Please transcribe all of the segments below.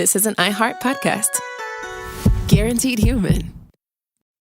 this is an iHeart podcast. Guaranteed human.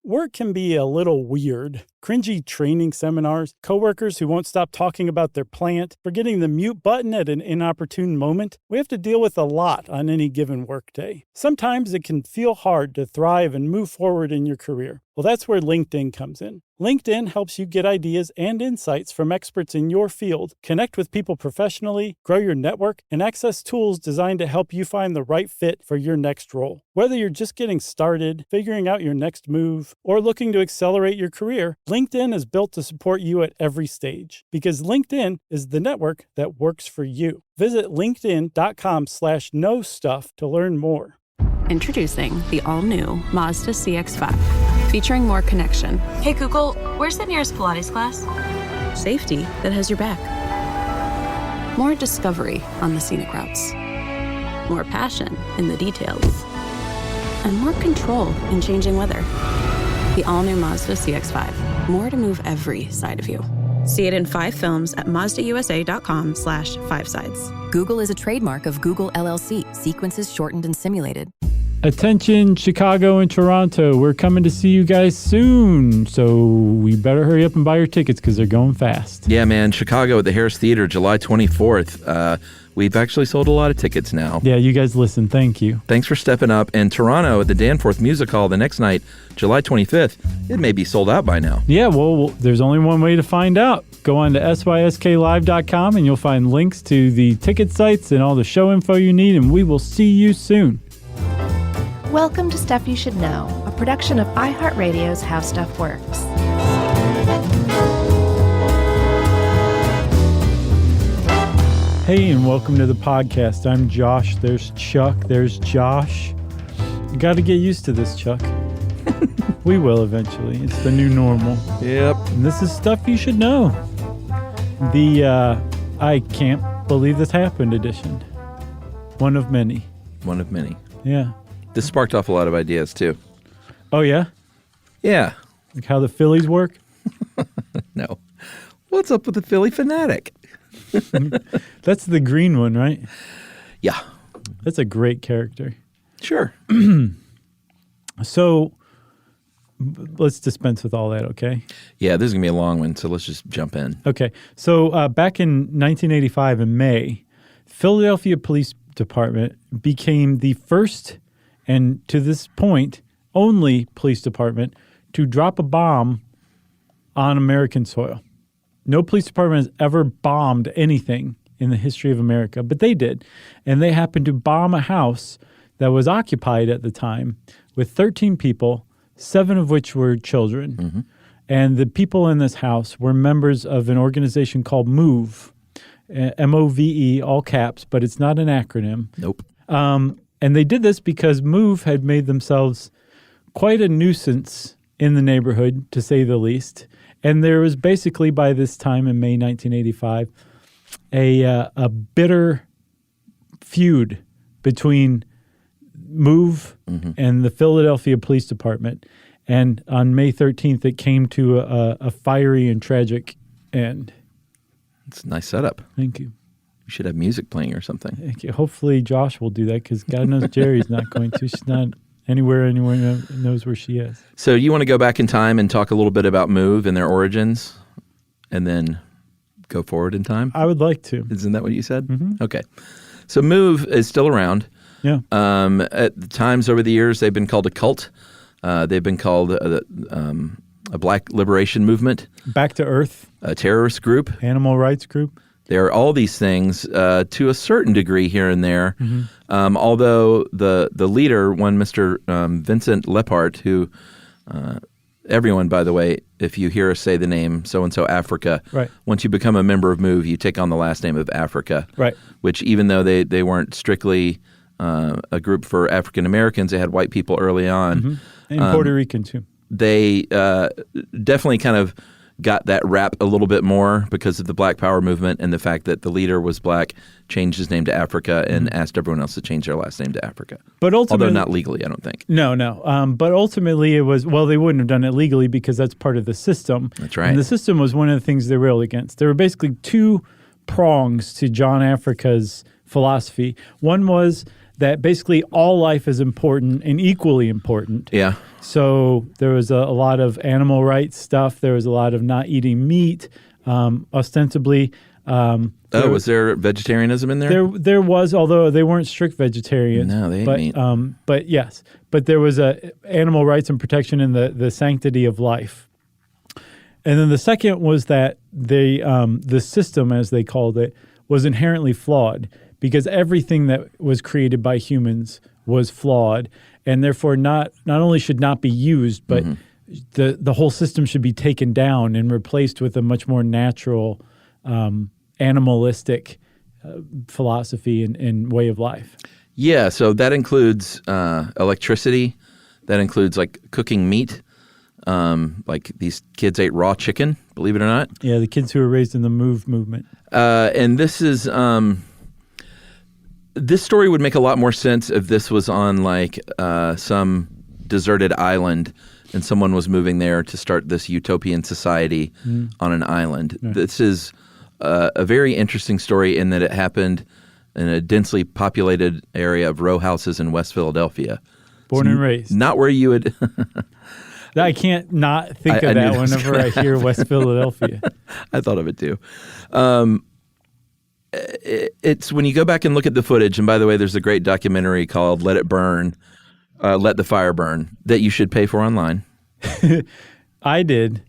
Work can be a little weird. Cringy training seminars, coworkers who won't stop talking about their plant, forgetting the mute button at an inopportune moment. We have to deal with a lot on any given workday. Sometimes it can feel hard to thrive and move forward in your career. Well, that's where LinkedIn comes in. LinkedIn helps you get ideas and insights from experts in your field, connect with people professionally, grow your network, and access tools designed to help you find the right fit for your next role. Whether you're just getting started, figuring out your next move, or looking to accelerate your career, LinkedIn is built to support you at every stage because LinkedIn is the network that works for you. Visit linkedin.com/know stuff to learn more. Introducing the all-new Mazda CX-5, featuring more connection. Hey Google, where's the nearest Pilates class? Safety that has your back. More discovery on the scenic routes. More passion in the details. And more control in changing weather. The all-new Mazda CX-5. More to move every side of you. See it in 5 films at MazdaUSA.com/5sides. Google is a trademark of Google LLC. Sequences shortened and simulated. Attention, Chicago and Toronto. We're coming to see you guys soon. So we better hurry up and buy your tickets because they're going fast. Yeah, man. Chicago at the Harris Theater, July 24th. We've actually sold a lot of tickets now. Yeah, you guys listen. Thank you. Thanks for stepping up. And Toronto at the Danforth Music Hall the next night, July 25th. It may be sold out by now. Yeah, well, there's only one way to find out. Go on to sysklive.com and you'll find links to the ticket sites and all the show info you need, and we will see you soon. Welcome to Stuff You Should Know, a production of iHeartRadio's How Stuff Works. Hey, and welcome to the podcast. I'm Josh. There's Chuck. There's Josh. You got to get used to this, Chuck. We will eventually. It's the new normal. Yep. And this is Stuff You Should Know. The I Can't Believe This Happened edition. One of many. One of many. Yeah. This sparked off a lot of ideas, too. Oh, yeah? Yeah. Like how the Phillies work? No. What's up with the Philly fanatic? That's the green one, right? Yeah. That's a great character. Sure. So let's dispense with all that, okay? Yeah, this is going to be a long one, so let's just jump in. Okay. So back in 1985 in May, Philadelphia Police Department became the first and to this point only police department to drop a bomb on American soil. No police department has ever bombed anything in the history of America, but they did. And they happened to bomb a house that was occupied at the time with 13 people, 7 of which were children. Mm-hmm. And the people in this house were members of an organization called MOVE, M-O-V-E, all caps, but it's not an acronym. Nope. And they did this because MOVE had made themselves quite a nuisance in the neighborhood, to say the least. And there was basically, by this time in May 1985, a bitter feud between MOVE and the Philadelphia Police Department. And on May 13th, it came to a fiery and tragic end. It's a nice setup. Thank you. You should have music playing or something. Thank you. Hopefully Josh will do that because God knows Jerry's not going to. She's not anywhere knows where she is. So you want to go back in time and talk a little bit about MOVE and their origins and then go forward in time? I would like to. Isn't that what you said? Mm-hmm. Okay. So MOVE is still around. Yeah. At the times over the years, they've been called a cult. They've been called a black liberation movement. Back to Earth. A terrorist group. Animal rights group. There are all these things to a certain degree here and there. Mm-hmm. Although the leader, one Mr. Vincent Lepart, who everyone, by the way, if you hear us say the name so-and-so Africa, right. Once you become a member of MOVE, you take on the last name of Africa, right. Which even though they weren't strictly a group for African Americans, they had white people early on. Mm-hmm. And Puerto Rican too. They definitely kind of got that rap a little bit more because of the Black Power movement and the fact that the leader was black, changed his name to Africa, and asked everyone else to change their last name to Africa. But ultimately, although not legally, I don't think. No. But ultimately it was, well, they wouldn't have done it legally because that's part of the system. That's right. And the system was one of the things they railed against. There were basically 2 prongs to John Africa's philosophy. One was that basically all life is important and equally important. Yeah. So there was a lot of animal rights stuff. There was a lot of not eating meat, ostensibly. Was there vegetarianism in there? There was, although they weren't strict vegetarians. No, they ate meat. But yes, but there was animal rights and protection in the sanctity of life. And then the second was that the system, as they called it, was inherently flawed because everything that was created by humans was flawed, and therefore not only should not be used, but the whole system should be taken down and replaced with a much more natural, animalistic philosophy and way of life. Yeah, so that includes electricity. That includes like cooking meat. Like these kids ate raw chicken, believe it or not. Yeah, the kids who were raised in the MOVE movement. And this is this story would make a lot more sense if this was on like some deserted island and someone was moving there to start this utopian society on an island. Right. This is a very interesting story in that it happened in a densely populated area of row houses in West Philadelphia. Born and raised. Not where you would... I can't not think of that whenever I hear West Philadelphia. I thought of it too. It's when you go back and look at the footage, and by the way, there's a great documentary called Let It Burn, Let the Fire Burn, that you should pay for online. I did.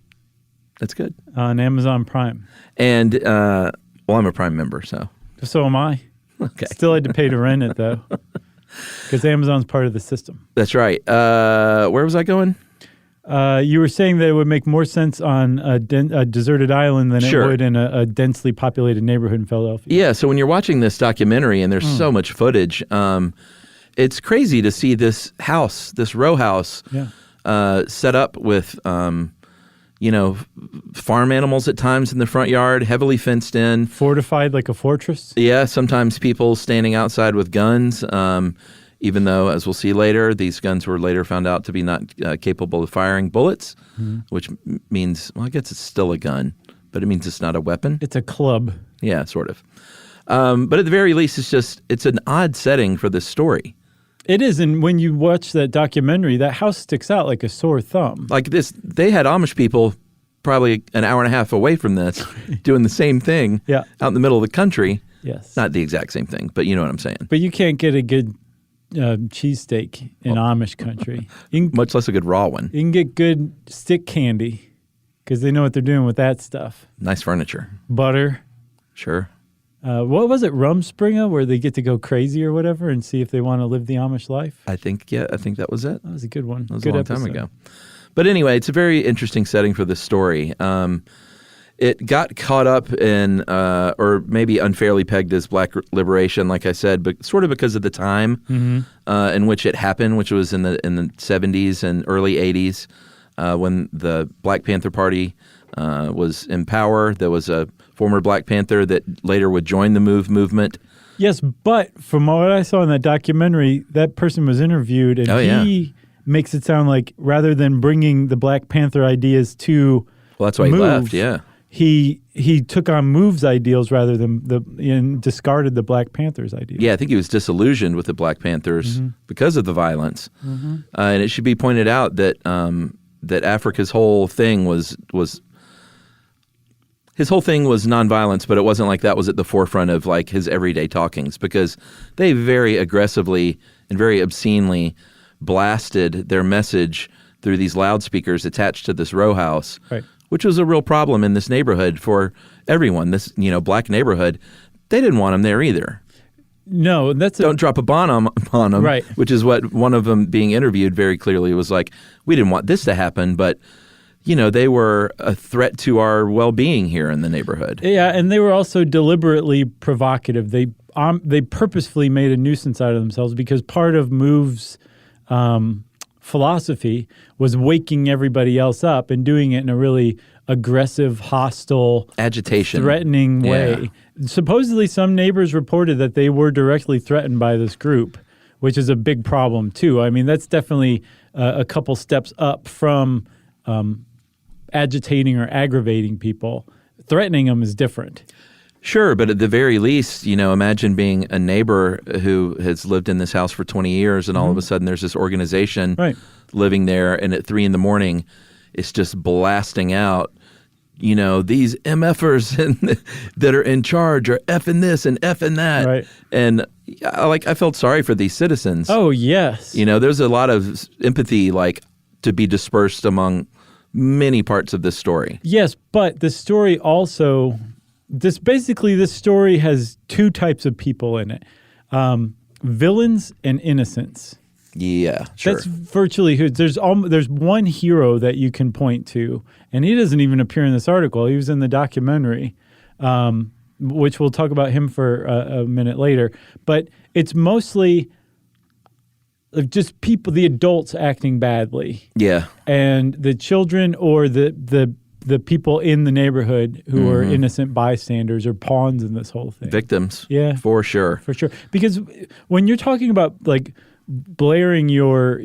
That's good. On Amazon Prime. And, well, I'm a Prime member, so. So am I. Okay. Still had to pay to rent it, though, because Amazon's part of the system. That's right. Where was I going? You were saying that it would make more sense on a deserted island than it would in a densely populated neighborhood in Philadelphia. Yeah, so when you're watching this documentary and there's so much footage, it's crazy to see this house, this row house, set up with, farm animals at times in the front yard, heavily fenced in. Fortified like a fortress? Yeah, sometimes people standing outside with guns. Even though, as we'll see later, these guns were later found out to be not capable of firing bullets, which means, well, I guess it's still a gun, but it means it's not a weapon. It's a club. Yeah, sort of. But at the very least, it's an odd setting for this story. It is, and when you watch that documentary, that house sticks out like a sore thumb. Like this, they had Amish people probably an hour and a half away from this doing the same thing out in the middle of the country. Yes. Not the exact same thing, but you know what I'm saying. But you can't get a good cheesesteak in Amish country. Much less a good raw one. You can get good stick candy because they know what they're doing with that stuff. Nice furniture. Butter. Sure. What was it, Rumspringa, where they get to go crazy or whatever and see if they want to live the Amish life? I think that was it. That was a good one. That was good a long time ago. But anyway, it's a very interesting setting for this story. It got caught up in, or maybe unfairly pegged as black liberation, like I said, but sort of because of the time in which it happened, which was in the 70s and early 80s, when the Black Panther Party was in power. There was a former Black Panther that later would join the MOVE movement. Yes, but from what I saw in that documentary, that person was interviewed, and he makes it sound like rather than bringing the Black Panther ideas to well, that's why MOVE, he left. Yeah. He took on MOVE's ideals rather than and discarded the Black Panthers' ideas. Yeah, I think he was disillusioned with the Black Panthers because of the violence. And it should be pointed out that that Africa's whole thing was his whole thing was nonviolence, but it wasn't like that was at the forefront of like his everyday talkings, because they very aggressively and very obscenely blasted their message through these loudspeakers attached to this row house. Right. Which was a real problem in this neighborhood for everyone. This, black neighborhood, they didn't want him there either. No, don't drop a bomb on them. Right. Which is what one of them being interviewed very clearly was like, we didn't want this to happen, but they were a threat to our well-being here in the neighborhood. Yeah, and they were also deliberately provocative. They purposefully made a nuisance out of themselves because part of MOVE's philosophy was waking everybody else up and doing it in a really aggressive, hostile, agitation, threatening way. Supposedly some neighbors reported that they were directly threatened by this group, which is a big problem too. I mean, that's definitely a couple steps up from agitating or aggravating people. Threatening them is different. Sure, but at the very least, imagine being a neighbor who has lived in this house for 20 years and all of a sudden there's this organization living there, and at 3 a.m, it's just blasting out, these MFers that are in charge are effing this and effing that. Right. And I felt sorry for these citizens. Oh, yes. There's a lot of empathy to be dispersed among many parts of this story. Yes, but the story also, this story has two types of people in it, villains and innocents. Yeah, sure. That's virtually who. There's one hero that you can point to, and he doesn't even appear in this article. He was in the documentary, which we'll talk about him for a minute later. But it's mostly just people, the adults acting badly. Yeah, and the children or the people in the neighborhood who are innocent bystanders or pawns in this whole thing. Victims. Yeah, for sure. For sure. Because when you're talking about blaring your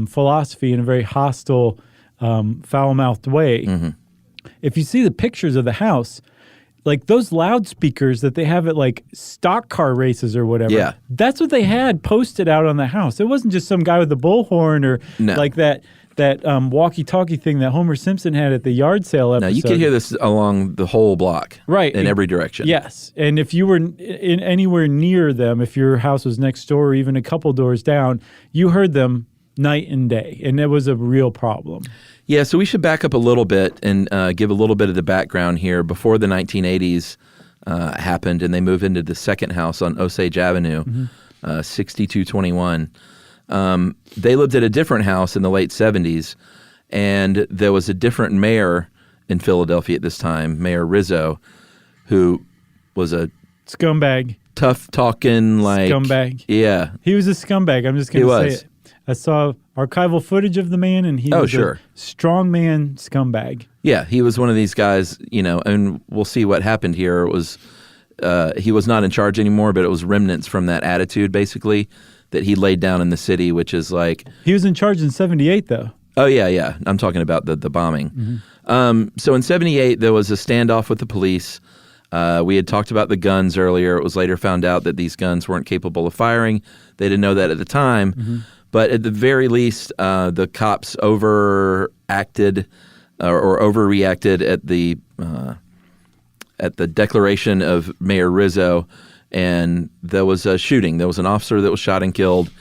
philosophy in a very hostile, foul-mouthed way, if you see the pictures of the house, those loudspeakers that they have at stock car races or whatever, that's what they had posted out on the house. It wasn't just some guy with a bullhorn or that walkie-talkie thing that Homer Simpson had at the yard sale episode. No, you could hear this along the whole block, right, in every direction. Yes, and if you were in anywhere near them, if your house was next door or even a couple doors down, you heard them night and day, and it was a real problem. Yeah, so we should back up a little bit and give a little bit of the background here. Before the 1980s happened and they moved into the second house on Osage Avenue, 6221, they lived at a different house in the late 70s, and there was a different mayor in Philadelphia at this time, Mayor Rizzo, who was a scumbag, tough-talking, scumbag. Yeah. He was a scumbag. I'm just going to say it. I saw archival footage of the man, and he was a strongman scumbag. Yeah, he was one of these guys, and we'll see what happened here. It was he was not in charge anymore, but it was remnants from that attitude, basically, that he laid down in the city, which is He was in charge in 78, though. Oh, yeah. I'm talking about the bombing. So in 78, there was a standoff with the police. We had talked about the guns earlier. It was later found out that these guns weren't capable of firing. They didn't know that at the time. But at the very least, the cops overacted or overreacted at the declaration of Mayor Rizzo, and there was a shooting. There was an officer that was shot and killed,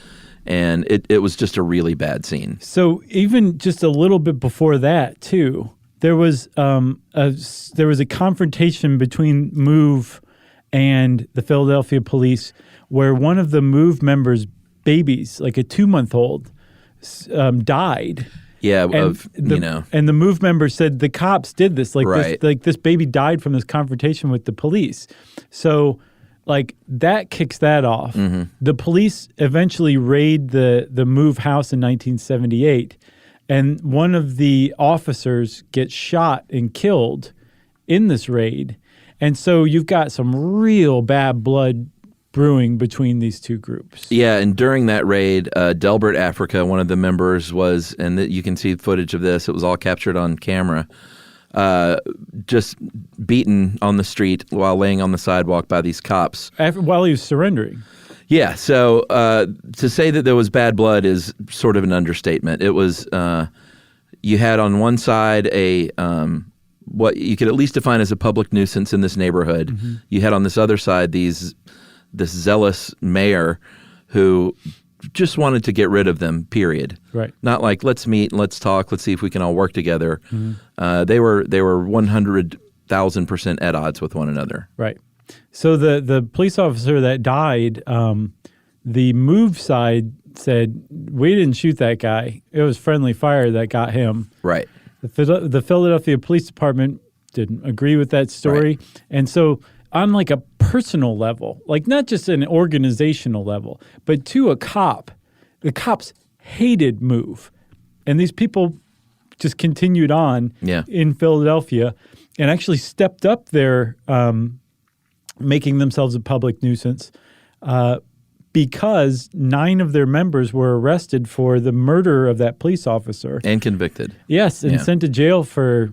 and it was just a really bad scene. So even just a little bit before that, too, there was a confrontation between MOVE and the Philadelphia police where one of the MOVE members' babies, a 2-month-old, died. Yeah, and the MOVE member said the cops did this. This baby died from this confrontation with the police. So, that kicks that off. The police eventually raid the MOVE house in 1978, and one of the officers gets shot and killed in this raid. And so you've got some real bad blood brewing between these two groups. Yeah, and during that raid, Delbert Africa, one of the members, was, and you can see footage of this, it was all captured on camera, just beaten on the street while laying on the sidewalk by these cops. While he was surrendering. Yeah, so to say that there was bad blood is sort of an understatement. It was, you had on one side what you could at least define as a public nuisance in this neighborhood. You had on this other side this zealous mayor who just wanted to get rid of them, period. Right. Not let's meet, let's talk, let's see if we can all work together. They were 100,000% at odds with one another. Right. So the police officer that died, the MOVE side said, we didn't shoot that guy. It was friendly fire that got him. Right. The Philadelphia Police Department didn't agree with that story. Right. And so on a personal level, not just an organizational level, but to a cop, the cops hated MOVE. And these people just continued on in Philadelphia and actually stepped up their making themselves a public nuisance because 9 of their members were arrested for the murder of that police officer. And convicted. Yes, and sent to jail for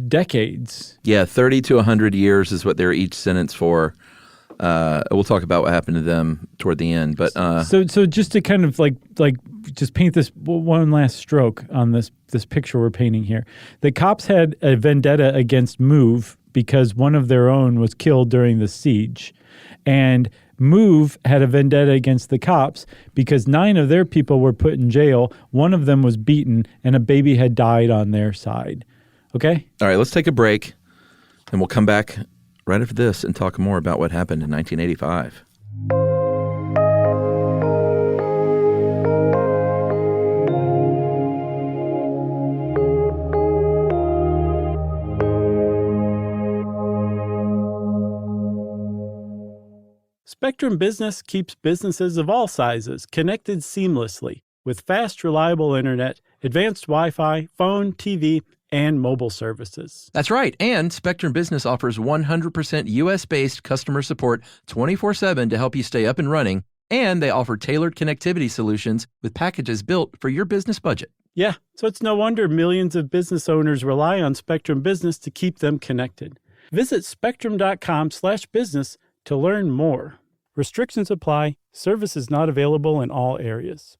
decades. Yeah, 30 to 100 years is what they're each sentenced for. We'll talk about what happened to them toward the end. But so just to kind of like just paint this one last stroke on this picture we're painting here. The cops had a vendetta against Move because one of their own was killed during the siege. And Move had a vendetta against the cops because 9 of their people were put in jail. One of them was beaten, and a baby had died on their side. Okay? All right, let's take a break, and we'll come back right after this and talk more about what happened in 1985. Spectrum Business keeps businesses of all sizes connected seamlessly with fast, reliable internet, advanced Wi-Fi, phone, TV, and mobile services. That's right. And Spectrum Business offers 100% U.S.-based customer support 24/7 to help you stay up and running. And they offer tailored connectivity solutions with packages built for your business budget. Yeah, so it's no wonder millions of business owners rely on Spectrum Business to keep them connected. Visit spectrum.com/business to learn more. Restrictions apply. Services not available in all areas.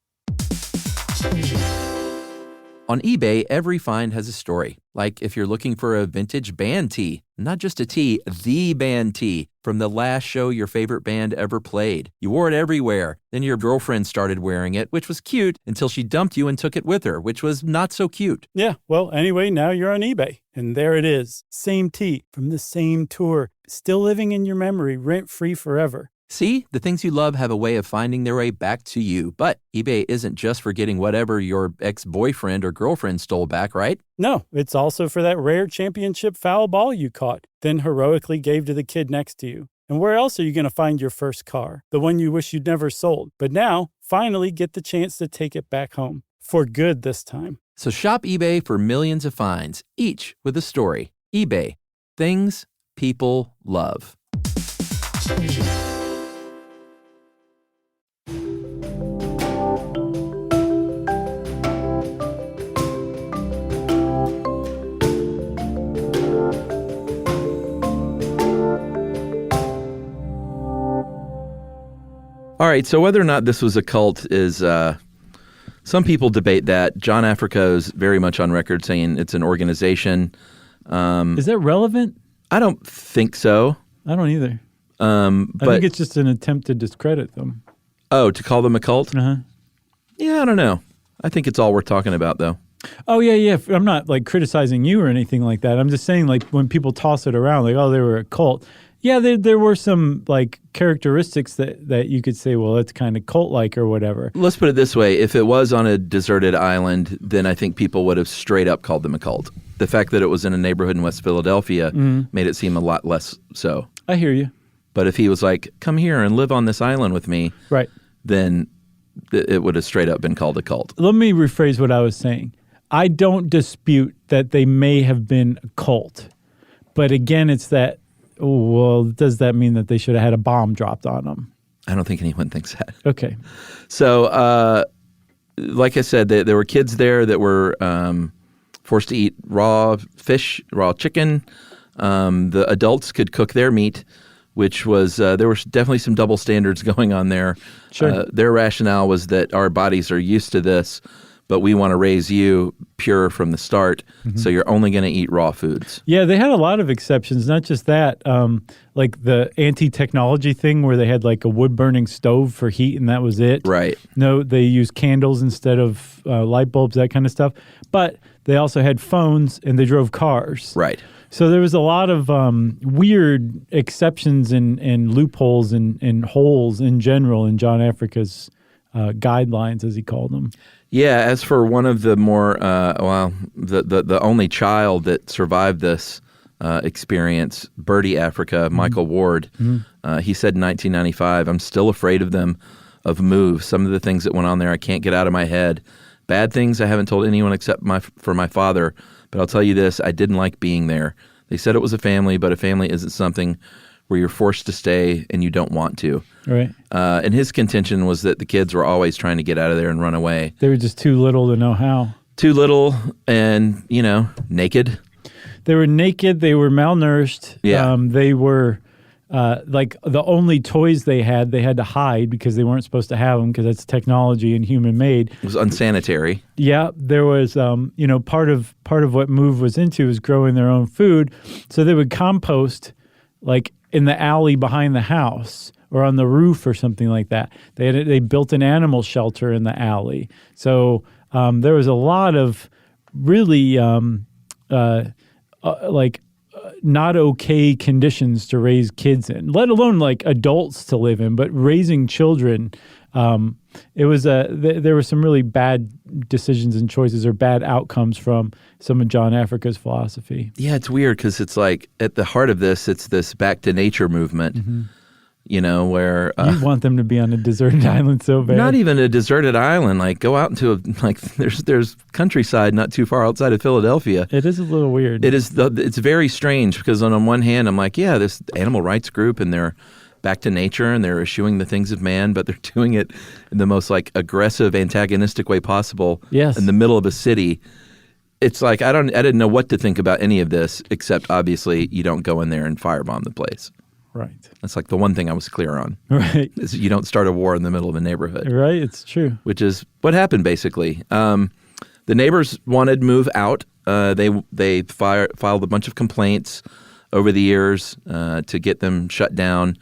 On eBay, every find has a story. Like if you're looking for a vintage band tee, not just a tee, the band tee from the last show your favorite band ever played. You wore it everywhere. Then your girlfriend started wearing it, which was cute until she dumped you and took it with her, which was not so cute. Yeah, well, anyway, now you're on eBay. And there it is. Same tee from the same tour. Still living in your memory, rent-free forever. See, the things you love have a way of finding their way back to you. But eBay isn't just for getting whatever your ex-boyfriend or girlfriend stole back, right? No, it's also for that rare championship foul ball you caught, then heroically gave to the kid next to you. And where else are you going to find your first car? The one you wish you'd never sold. But now, finally get the chance to take it back home. For good this time. So shop eBay for millions of finds, each with a story. eBay. Things people love. All right, so whether or not this was a cult is, some people debate that. John Africa is very much on record saying it's an organization. Is that relevant? I don't think so. I don't either. I think it's just an attempt to discredit them. Oh, to call them a cult? Uh-huh. Yeah, I don't know. I think it's all worth talking about, though. Oh, yeah. I'm not, like, criticizing you or anything like that. I'm just saying, like, when people toss it around, like, oh, they were a cult. Yeah, there were some, like, characteristics that you could say, well, it's kind of cult-like or whatever. Let's put it this way. If it was on a deserted island, then I think people would have straight up called them a cult. The fact that it was in a neighborhood in West Philadelphia made it seem a lot less so. I hear you. But if he was like, come here and live on this island with me, right, then it would have straight up been called a cult. Let me rephrase what I was saying. I don't dispute that they may have been a cult. But again, it's that, well, does that mean that they should have had a bomb dropped on them? I don't think anyone thinks that. Okay. So, like I said, there were kids there that were forced to eat raw fish, raw chicken. The adults could cook their meat, which was there were definitely some double standards going on there. Sure. Their rationale was that our bodies are used to this, but we want to raise you pure from the start, so you're only going to eat raw foods. Yeah, they had a lot of exceptions, not just that. Like the anti-technology thing where they had like a wood-burning stove for heat and that was it. Right. No, they used candles instead of light bulbs, that kind of stuff. But they also had phones and they drove cars. Right. So there was a lot of weird exceptions and loopholes and holes in general in John Africa's guidelines, as he called them. Yeah, as for one of the more, the only child that survived this experience, Birdie Africa, Michael Ward, he said in 1995, I'm still afraid of them, of Move. Some of the things that went on there, I can't get out of my head. Bad things I haven't told anyone except for my father, but I'll tell you this, I didn't like being there. They said it was a family, but a family isn't something where you're forced to stay and you don't want to. Right. And his contention was that the kids were always trying to get out of there and run away. They were just too little to know how. Too little and, naked. They were naked. They were malnourished. Yeah. They were like the only toys they had to hide because they weren't supposed to have them because that's technology and human made. It was unsanitary. Yeah, there was, part of what Move was into was growing their own food. So they would compost like in the alley behind the house or on the roof or something like that. They built an animal shelter in the alley. So there was a lot of really not okay conditions to raise kids in, let alone like adults to live in, but raising children. It was there were some really bad decisions and choices or bad outcomes from some of John Africa's philosophy. Yeah, it's weird because it's like at the heart of this, it's this back to nature movement. Mm-hmm. Where You want them to be on a deserted island so bad. not even a deserted island. Like go out into there's countryside not too far outside of Philadelphia. It is a little weird. It is. It's very strange because on one hand, I'm like, yeah, this animal rights group, and they're back to nature, and they're eschewing the things of man, but they're doing it in the most like aggressive, antagonistic way possible. Yes. In the middle of a city. It's like I didn't know what to think about any of this, except obviously you don't go in there and firebomb the place. Right. That's like the one thing I was clear on. Right. Is you don't start a war in the middle of a neighborhood. Right. It's true. Which is what happened basically. The neighbors wanted Move out. They filed a bunch of complaints over the years to get them shut down,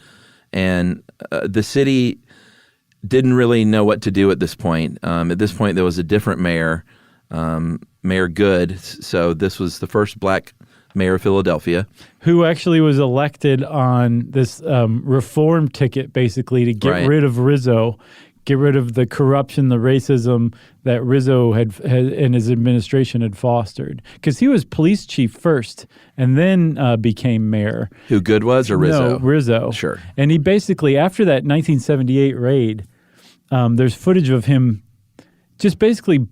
and the city didn't really know what to do at this point. At this point, there was a different mayor, Mayor Good. So this was the first black mayor of Philadelphia, who actually was elected on this reform ticket, basically to get rid of Rizzo, get rid of the corruption, the racism that Rizzo had and his administration had fostered. Because he was police chief first, and then became mayor. Who Good was, or Rizzo? No, Rizzo. Sure. And he basically, after that 1978 raid, there's footage of him just basically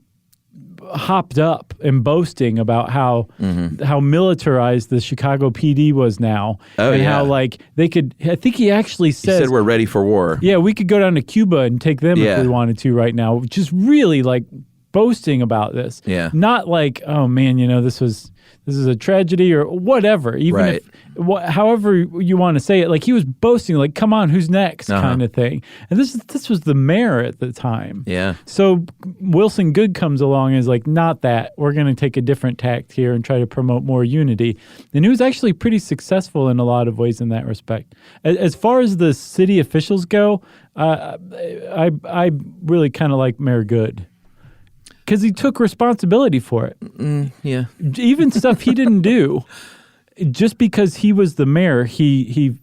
hopped up and boasting about how militarized the Chicago PD was now, how like they could. I think he actually said, he said we're ready for war. Yeah, we could go down to Cuba and take them if we wanted to right now. Just really like boasting about this. Yeah, not like, oh man, this is a tragedy or whatever. Even if however you want to say it, like he was boasting, like, come on, who's next, kind of thing. And this was the mayor at the time. Yeah. So Wilson Good comes along and is like, not that. We're going to take a different tact here and try to promote more unity. And he was actually pretty successful in a lot of ways in that respect. As far as the city officials go, I really kind of like Mayor Good. Because he took responsibility for it. Yeah. Even stuff he didn't do. Just because he was the mayor, he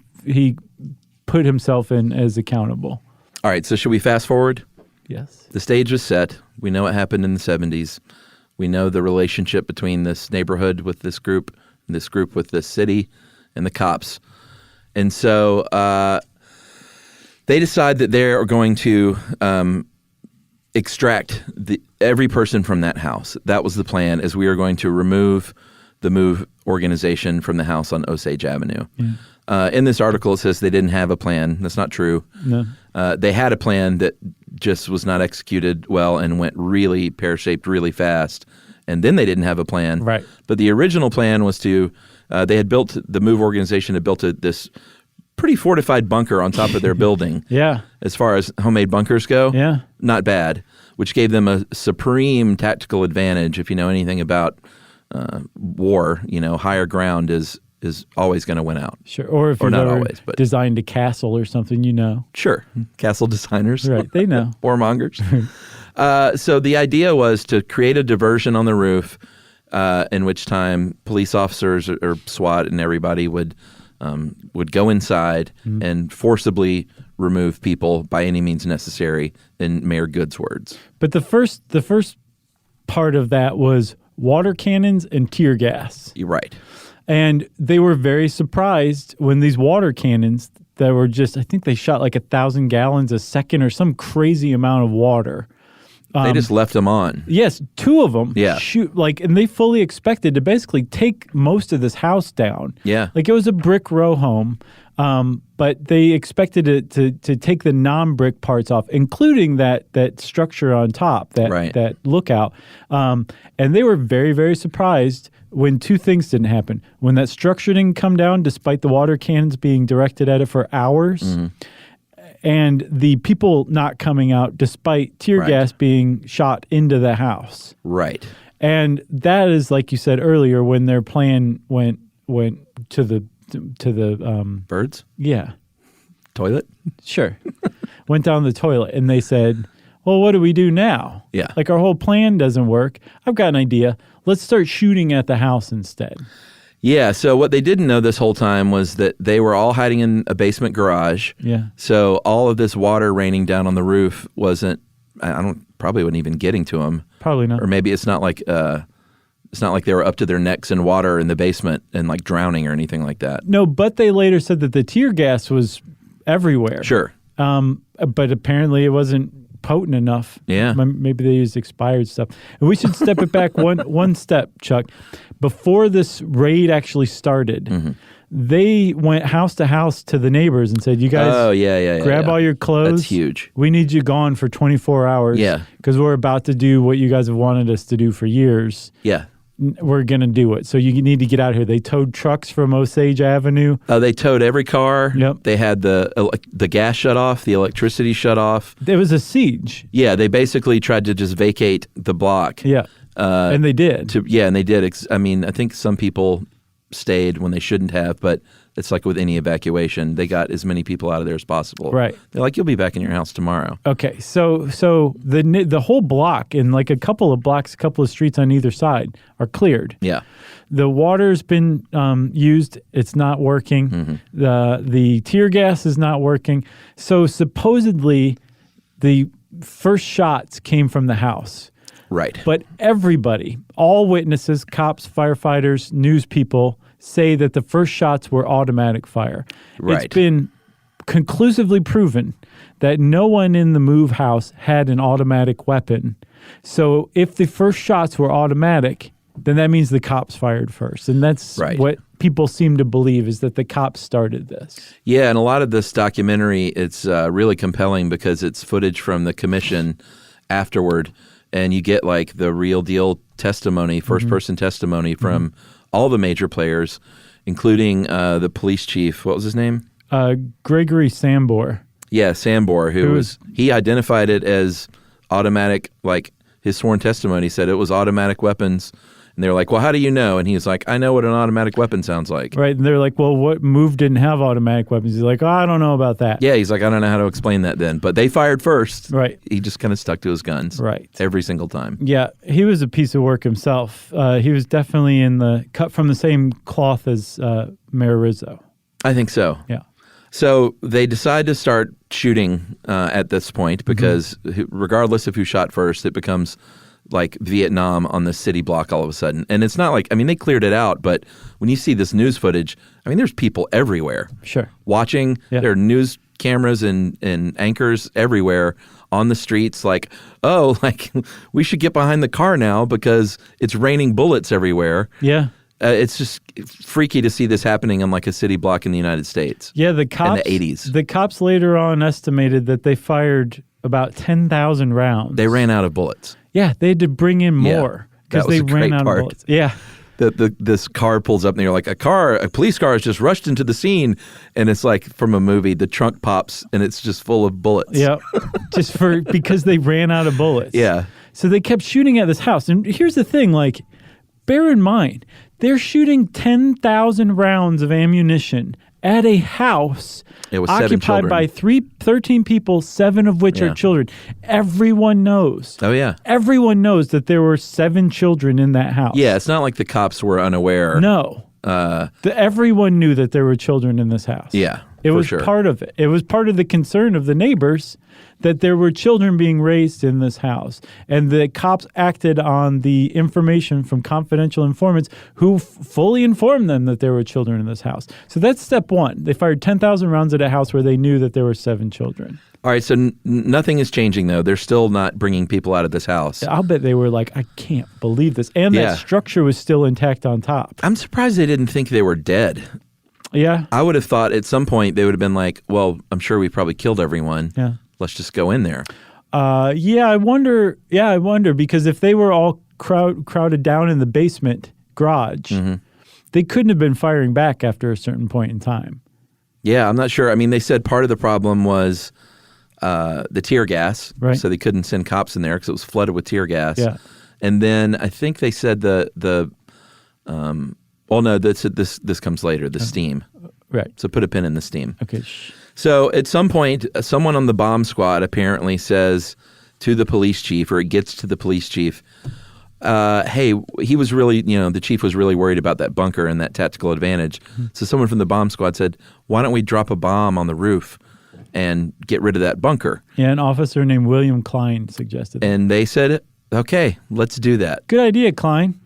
put himself in as accountable. All right, so should we fast forward? Yes. The stage was set. We know what happened in the 70s. We know the relationship between this neighborhood with this group with this city, and the cops. And so they decide that they are going to extract every person from that house. That was the plan, is we are going to remove the Move organization from the house on Osage Avenue. Yeah. In this article, it says they didn't have a plan. That's not true. No. They had a plan that just was not executed well and went really pear-shaped really fast. And then they didn't have a plan. Right. But the original plan was to, the Move organization had built this pretty fortified bunker on top of their building. Yeah. As far as homemade bunkers go. Yeah. Not bad, which gave them a supreme tactical advantage. If you know anything about war, higher ground is always going to win out. Sure. Or if you've not ever always, but designed a castle or something, Sure. Castle designers. Right. They know. Warmongers. So the idea was to create a diversion on the roof, in which time police officers or SWAT and everybody would go inside and forcibly remove people by any means necessary, in Mayor Good's words. But the first part of that was water cannons and tear gas. You're right. And they were very surprised when these water cannons that were I think they shot like 1,000 gallons a second or some crazy amount of water. They just left them on. Yes, 2 of them. Yeah. And they fully expected to basically take most of this house down. Yeah. Like it was a brick row home. But they expected it to take the non-brick parts off, including that structure on top, that lookout. And they were very, very surprised when two things didn't happen. When that structure didn't come down, despite the water cannons being directed at it for hours, and the people not coming out, despite tear gas being shot into the house. Right. And that is, like you said earlier, when their plan went to the birds? Yeah. Toilet? Sure. Went down the toilet, and they said, well, what do we do now? Yeah. Like, our whole plan doesn't work. I've got an idea. Let's start shooting at the house instead. Yeah, so what they didn't know this whole time was that they were all hiding in a basement garage. Yeah. So all of this water raining down on the roof probably wasn't even getting to them. Probably not. Or maybe it's not like they were up to their necks in water in the basement and like drowning or anything like that. No, but they later said that the tear gas was everywhere. Sure. But apparently it wasn't potent enough. Yeah. Maybe they used expired stuff. And we should step it back one step, Chuck. Before this raid actually started, they went house to house to the neighbors and said, you guys grab all your clothes. That's huge. We need you gone for 24 hours. Yeah. Because we're about to do what you guys have wanted us to do for years. Yeah. We're going to do it. So you need to get out of here. They towed trucks from Osage Avenue. They towed every car. Yep. They had the gas shut off, the electricity shut off. There was a siege. Yeah, they basically tried to just vacate the block. Yeah. And they did. And they did. I think some people stayed when they shouldn't have, but it's like with any evacuation. They got as many people out of there as possible. Right. They're like, you'll be back in your house tomorrow. Okay, so the whole block and like a couple of streets on either side are cleared. Yeah. The water's been used. It's not working. The tear gas is not working. So supposedly the first shots came from the house. Right. But everybody, all witnesses, cops, firefighters, news people, say that the first shots were automatic fire. Right. It's been conclusively proven that no one in the Move house had an automatic weapon. So if the first shots were automatic, then that means the cops fired first. And that's what people seem to believe, is that the cops started this. Yeah, and a lot of this documentary, it's really compelling because it's footage from the commission afterward, and you get like the real deal testimony, first-person testimony from all the major players, including the police chief. What was his name? Gregory Sambor. Yeah, Sambor, he identified it as automatic, like his sworn testimony said it was automatic weapons. And they were like, well, how do you know? And he's like, I know what an automatic weapon sounds like. Right. And they're like, well, what Move didn't have automatic weapons? He's like, oh, I don't know about that. Yeah, he's like, I don't know how to explain that then. But they fired first. Right. He just kind of stuck to his guns. Right. Every single time. Yeah. He was a piece of work himself. He was definitely cut from the same cloth as Mayor Rizzo. I think so. Yeah. So they decide to start shooting at this point because regardless of who shot first, it becomes like Vietnam on the city block all of a sudden. And it's not like, they cleared it out, but when you see this news footage, there's people everywhere. Sure. Watching. Yeah. There are news cameras and anchors everywhere on the streets like, we should get behind the car now because it's raining bullets everywhere. Yeah. It's just freaky to see this happening on like a city block in the United States. Yeah, the cops in the 80s. The cops later on estimated that they fired about 10,000 rounds. They ran out of bullets. Yeah, they had to bring in more because they ran out of bullets. Yeah. This car pulls up and you're like, a police car has just rushed into the scene, and it's like from a movie, the trunk pops and it's just full of bullets. Yeah, because they ran out of bullets. Yeah. So they kept shooting at this house. And here's the thing, like, bear in mind, they're shooting 10,000 rounds of ammunition at a house occupied by 13 people, 7 of which are children. Everyone knows. Oh, yeah. Everyone knows that there were 7 children in that house. Yeah, it's not like the cops were unaware. No. Everyone knew that there were children in this house. Yeah, it was part of it. It was part of the concern of the neighbors that there were children being raised in this house. And the cops acted on the information from confidential informants who fully informed them that there were children in this house. So that's step one. They fired 10,000 rounds at a house where they knew that there were 7 children. All right, so nothing is changing, though. They're still not bringing people out of this house. I'll bet they were like, I can't believe this. And that structure was still intact on top. I'm surprised they didn't think they were dead. Yeah. I would have thought at some point they would have been like, well, I'm sure we probably killed everyone. Yeah. Let's just go in there. I wonder because if they were all crowded down in the basement garage, they couldn't have been firing back after a certain point in time. Yeah, I'm not sure. I mean, they said part of the problem was the tear gas, right? So they couldn't send cops in there because it was flooded with tear gas. Yeah. And then I think they said this comes later, the steam. Right. So put a pin in the steam. Okay. So at some point, someone on the bomb squad apparently says to the police chief, or it gets to the police chief, hey, he was really, the chief was really worried about that bunker and that tactical advantage. So someone from the bomb squad said, why don't we drop a bomb on the roof and get rid of that bunker? Yeah, an officer named William Klein suggested that. And they said, okay, let's do that. Good idea, Klein.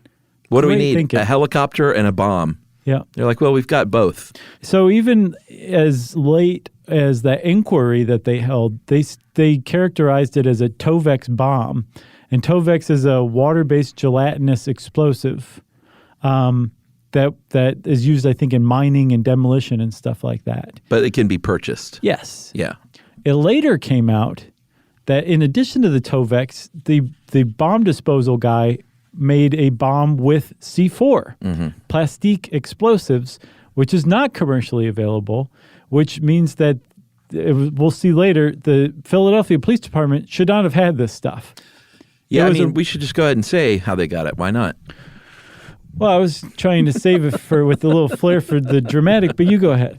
What do we need? Thinking. A helicopter and a bomb. Yeah. They're like, well, we've got both. So even as late as the inquiry that they held, they characterized it as a Tovex bomb. And Tovex is a water-based gelatinous explosive that is used, I think, in mining and demolition and stuff like that. But it can be purchased. Yes. Yeah. It later came out that in addition to the Tovex, the bomb disposal guy made a bomb with C4, plastique explosives, which is not commercially available, which means that we'll see later, the Philadelphia Police Department should not have had this stuff. Yeah, we should just go ahead and say how they got it. Why not? Well, I was trying to save it with a little flair for the dramatic, but you go ahead.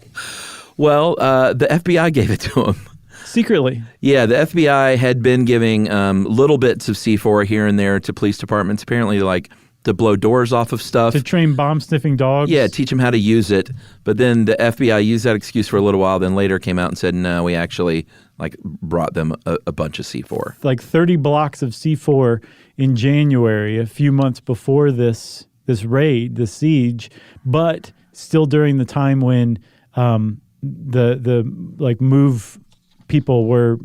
Well, the FBI gave it to them. Secretly. Yeah, the FBI had been giving little bits of C4 here and there to police departments, apparently like to blow doors off of stuff. To train bomb-sniffing dogs? Yeah, teach them how to use it. But then the FBI used that excuse for a little while, then later came out and said, no, we actually brought them a bunch of C4. Like 30 blocks of C4 in January, a few months before this raid, the siege, but still during the time when the MOVE people were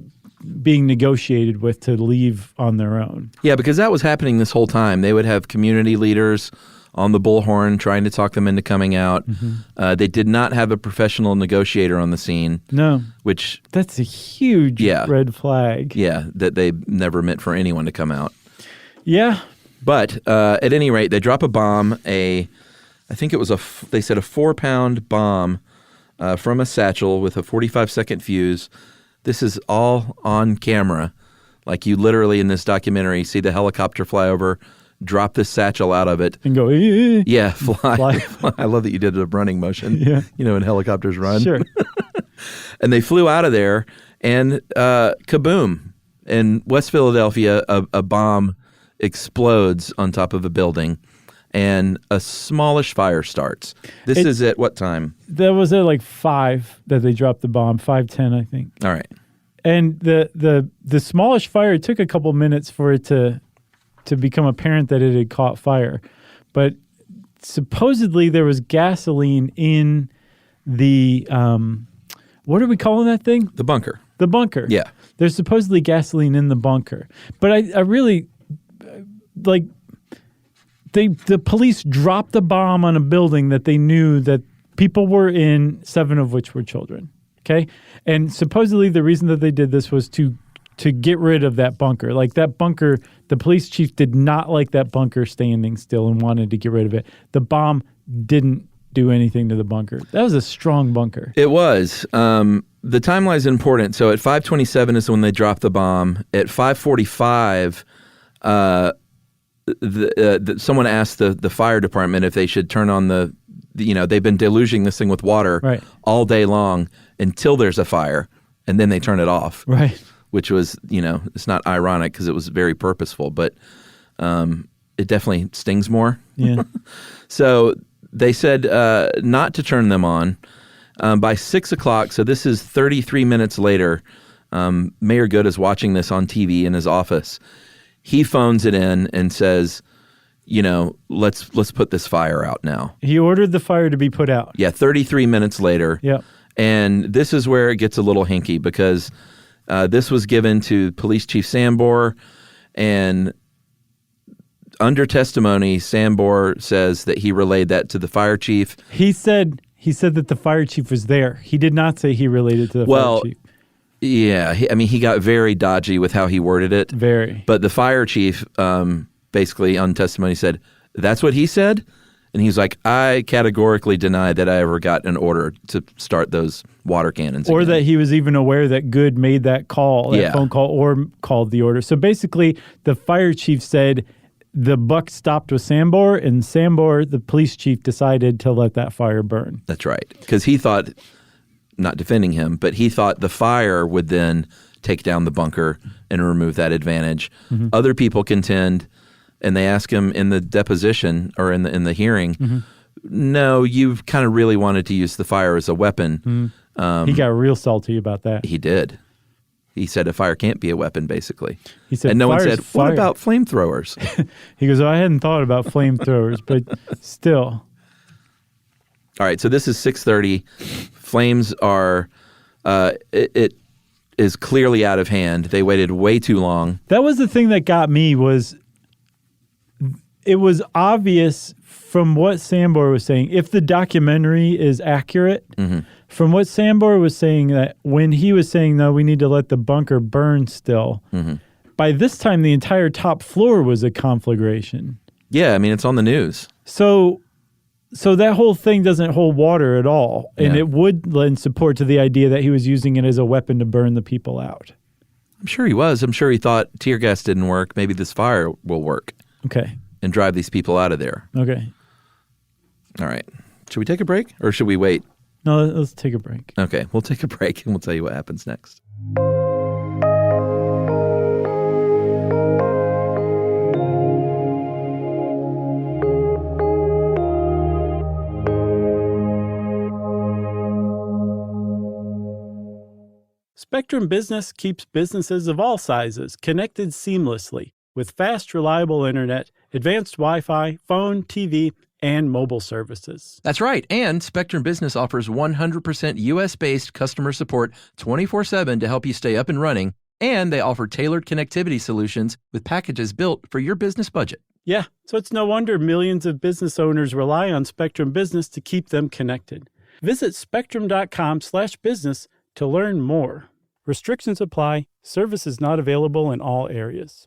being negotiated with to leave on their own. Yeah, because that was happening this whole time. They would have community leaders on the bullhorn trying to talk them into coming out. They did not have a professional negotiator on the scene. No. Which... That's a huge red flag. Yeah, that they never meant for anyone to come out. Yeah. But at any rate, they drop a bomb, I think it was they said a 4-pound bomb from a satchel with a 45-second fuse. This is all on camera. Like you literally in this documentary see the helicopter fly over, drop this satchel out of it. And go, yeah, fly. I love that you did a running motion, when helicopters run. Sure. And they flew out of there and kaboom. In West Philadelphia, a bomb explodes on top of a building and a smallish fire starts. This is at what time? That was at like 5 that they dropped the bomb, 5:10, I think. All right. And the smallish fire, it took a couple minutes for it to become apparent that it had caught fire. But supposedly there was gasoline in the, what are we calling that thing? The bunker. The bunker. Yeah. There's supposedly gasoline in the bunker. But I really, the police dropped the bomb on a building that they knew that people were in, 7 of which were children. Okay? And supposedly the reason that they did this was to get rid of that bunker. Like that bunker, the police chief did not like that bunker standing still and wanted to get rid of it. The bomb didn't do anything to the bunker. That was a strong bunker. It was. The timeline is important. So at 5:27 is when they dropped the bomb. At 5:45, someone asked the fire department if they should turn on they've been deluging this thing with water all day long until there's a fire, and then they turn it off. Right. Which was, it's not ironic because it was very purposeful, but it definitely stings more. Yeah. So they said not to turn them on. By 6 o'clock, so this is 33 minutes later, Mayor Good is watching this on TV in his office. He phones it in and says, let's put this fire out now. He ordered the fire to be put out. Yeah, 33 minutes later. Yeah. And this is where it gets a little hinky because this was given to Police Chief Sambor, and under testimony, Sambor says that he relayed that to the fire chief. He said He said that the fire chief was there. He did not say he related to the fire chief. Yeah, he got very dodgy with how he worded it. Very. But the fire chief basically on testimony said, that's what he said? And he's like, I categorically deny that I ever got an order to start those water cannons or again. that he was even aware that Good made that call, that phone call, or called the order. So basically, the fire chief said the buck stopped with Sambor, and Sambor, the police chief, decided to let that fire burn. That's right. Because he thought, not defending him, but he thought the fire would then take down the bunker and remove that advantage. Mm-hmm. Other people contend, and they ask him in the deposition or in the hearing, no, you've kind of really wanted to use the fire as a weapon. He got real salty about that. He did. He said a fire can't be a weapon, basically. He said, and no one "Fire's said, fire." what about flamethrowers? He goes, I hadn't thought about flamethrowers, but still. All right, so this is 6:30. Flames are, it is clearly out of hand. They waited way too long. That was the thing that got me was it was obvious from what Sambor was saying, if the documentary is accurate, from what Sambor was saying, that when he was saying, no, we need to let the bunker burn still, by this time the entire top floor was a conflagration. Yeah, I mean, it's on the news. So that whole thing doesn't hold water at all, and it would lend support to the idea that he was using it as a weapon to burn the people out. I'm sure he was. I'm sure he thought tear gas didn't work. Maybe this fire will work. Okay. And drive these people out of there. Okay. All right. Should we take a break or should we wait? No, let's take a break. Okay. We'll take a break and we'll tell you what happens next. Spectrum Business keeps businesses of all sizes connected seamlessly with fast, reliable internet, advanced Wi-Fi, phone, TV, and mobile services. That's right. And Spectrum Business offers 100% U.S.-based customer support 24/7 to help you stay up and running. And they offer tailored connectivity solutions with packages built for your business budget. Yeah, so it's no wonder millions of business owners rely on Spectrum Business to keep them connected. Visit spectrum.com/business to learn more. Restrictions apply. Services not available in all areas.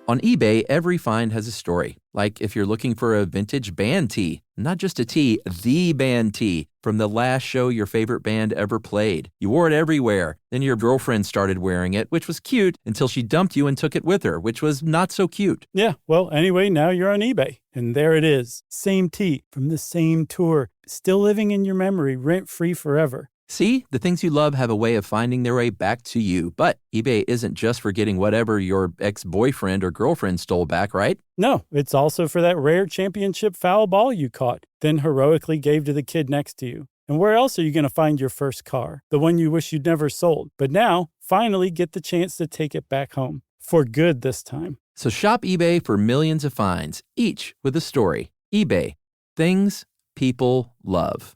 On eBay, every find has a story. Like if you're looking for a vintage band tee, not just a tee, the band tee from the last show your favorite band ever played. You wore it everywhere. Then your girlfriend started wearing it, which was cute, until she dumped you and took it with her, which was not so cute. Yeah, well, anyway, now you're on eBay. And there it is. Same tee from the same tour. Still living in your memory, rent-free forever. See, the things you love have a way of finding their way back to you. But eBay isn't just for getting whatever your ex-boyfriend or girlfriend stole back, right? No, it's also for that rare championship foul ball you caught, then heroically gave to the kid next to you. And where else are you going to find your first car? The one you wish you'd never sold. But now, finally get the chance to take it back home. For good this time. So shop eBay for millions of finds, each with a story. eBay. Things people love.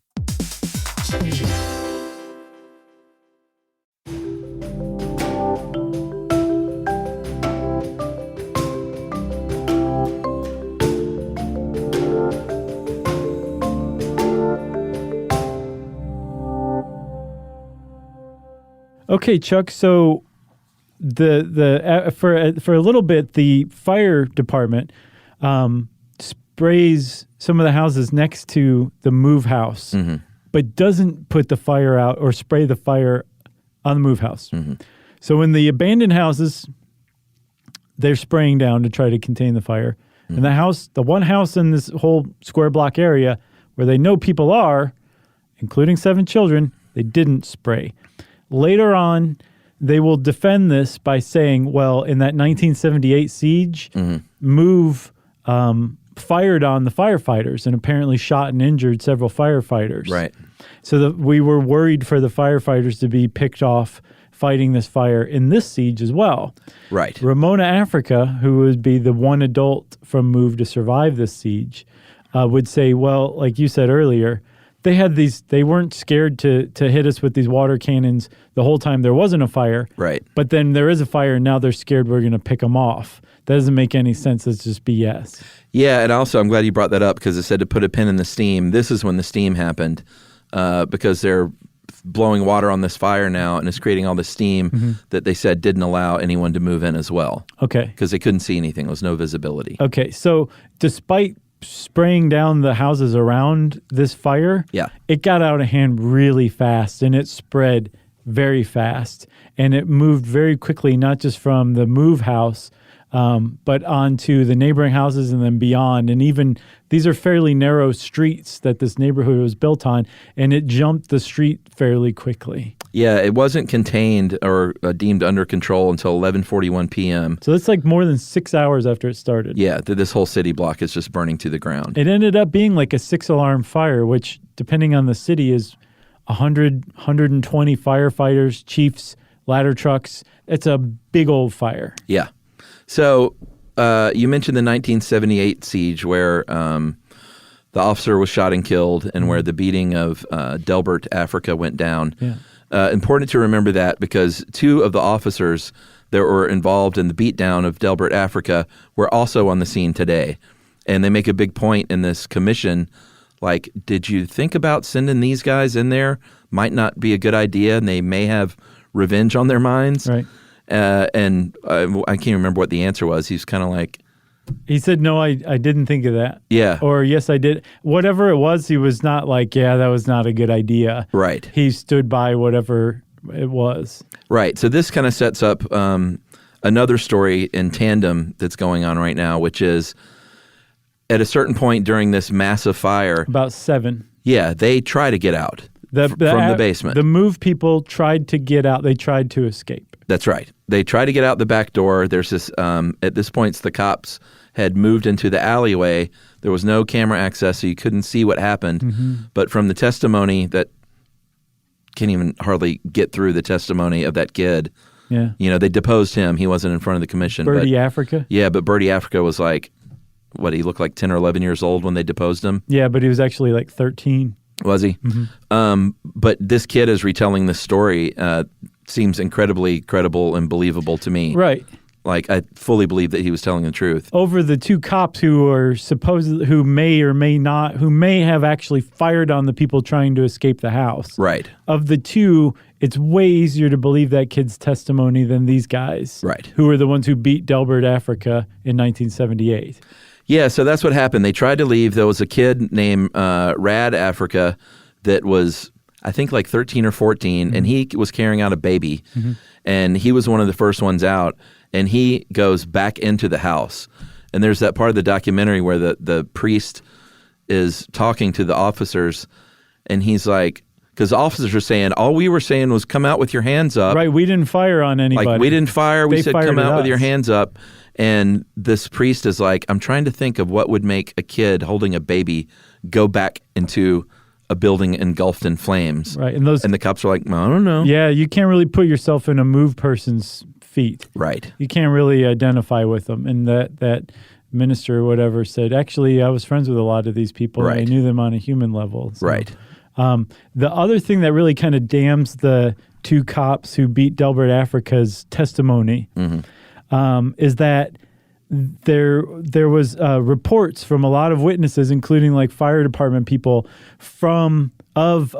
Okay, Chuck. So for a little bit, the fire department sprays some of the houses next to the move house, but doesn't put the fire out or spray the fire on the move house. So in the abandoned houses, they're spraying down to try to contain the fire. And the one house in this whole square block area where they know people are, including 7 children, they didn't spray. Later on, they will defend this by saying, well, in that 1978 siege, Move fired on the firefighters and apparently shot and injured several firefighters. Right. So we were worried for the firefighters to be picked off fighting this fire in this siege as well. Right. Ramona Africa, who would be the one adult from Move to survive this siege, would say, well, like you said earlier, They weren't scared to hit us with these water cannons the whole time there wasn't a fire. Right. But then there is a fire, and now they're scared we're going to pick them off. That doesn't make any sense. It's just BS. Yeah, and also I'm glad you brought that up because it said to put a pin in the steam. This is when the steam happened because they're blowing water on this fire now, and it's creating all this steam that they said didn't allow anyone to move in as well. Okay. Because they couldn't see anything. There was no visibility. Okay, so despite spraying down the houses around this fire, it got out of hand really fast, and it spread very fast, and it moved very quickly, not just from the move house, but onto the neighboring houses and then beyond. And even these are fairly narrow streets that this neighborhood was built on, and it jumped the street fairly quickly. Yeah, it wasn't contained or deemed under control until 11:41 p.m. So it's like more than 6 hours after it started. Yeah, this whole city block is just burning to the ground. It ended up being like a 6-alarm fire, which, depending on the city, is 100, 120 firefighters, chiefs, ladder trucks. It's a big old fire. Yeah. So you mentioned the 1978 siege where the officer was shot and killed and where the beating of Delbert Africa went down. Yeah. Important to remember that because 2 of the officers that were involved in the beatdown of Delbert Africa were also on the scene today. And they make a big point in this commission, like, did you think about sending these guys in there? Might not be a good idea, and they may have revenge on their minds. Right. And I can't remember what the answer was. He's kind of like... He said, no, I didn't think of that. Yeah. Or, yes, I did. Whatever it was, he was not like, yeah, that was not a good idea. Right. He stood by whatever it was. Right. So this kind of sets up another story in tandem that's going on right now, which is at a certain point during this massive fire... About 7. Yeah, they try to get out from the basement. The move people tried to get out. They tried to escape. That's right. They try to get out the back door. There's this, at this point, the cops had moved into the alleyway. There was no camera access, so you couldn't see what happened. Mm-hmm. But from the testimony that can't even hardly get through the testimony of that kid. Yeah. You know, they deposed him. He wasn't in front of the commission. Birdie Africa? Yeah, but Birdie Africa was like, what, he looked like 10 or 11 years old when they deposed him? Yeah, but he was actually like 13. Was he? Mm-hmm. But this kid is retelling this story. Seems incredibly credible and believable to me. Right. Like, I fully believe that he was telling the truth. Over the 2 cops who may have actually fired on the people trying to escape the house. Right. Of the 2, it's way easier to believe that kid's testimony than these guys. Right. Who were the ones who beat Delbert Africa in 1978. Yeah, so that's what happened. They tried to leave. There was a kid named Rad Africa that was, I think, like 13 or 14, mm-hmm. and he was carrying out a baby, mm-hmm. and he was one of the first ones out, and he goes back into the house. And there's that part of the documentary where the priest is talking to the officers, and he's like, because the officers are saying, all we were saying was come out with your hands up. Right, we didn't fire on anybody. Like, we didn't fire. We said come out with your hands up. And this priest is like, I'm trying to think of what would make a kid holding a baby go back into a building engulfed in flames. Right, and the cops are like, I don't know. Yeah, you can't really put yourself in a move person's feet. Right. You can't really identify with them. And that minister or whatever said, actually, I was friends with a lot of these people. Right. And I knew them on a human level. So, right. The other thing that really kind of damns the 2 cops who beat Delbert Africa's testimony is that there was reports from a lot of witnesses, including like fire department people, of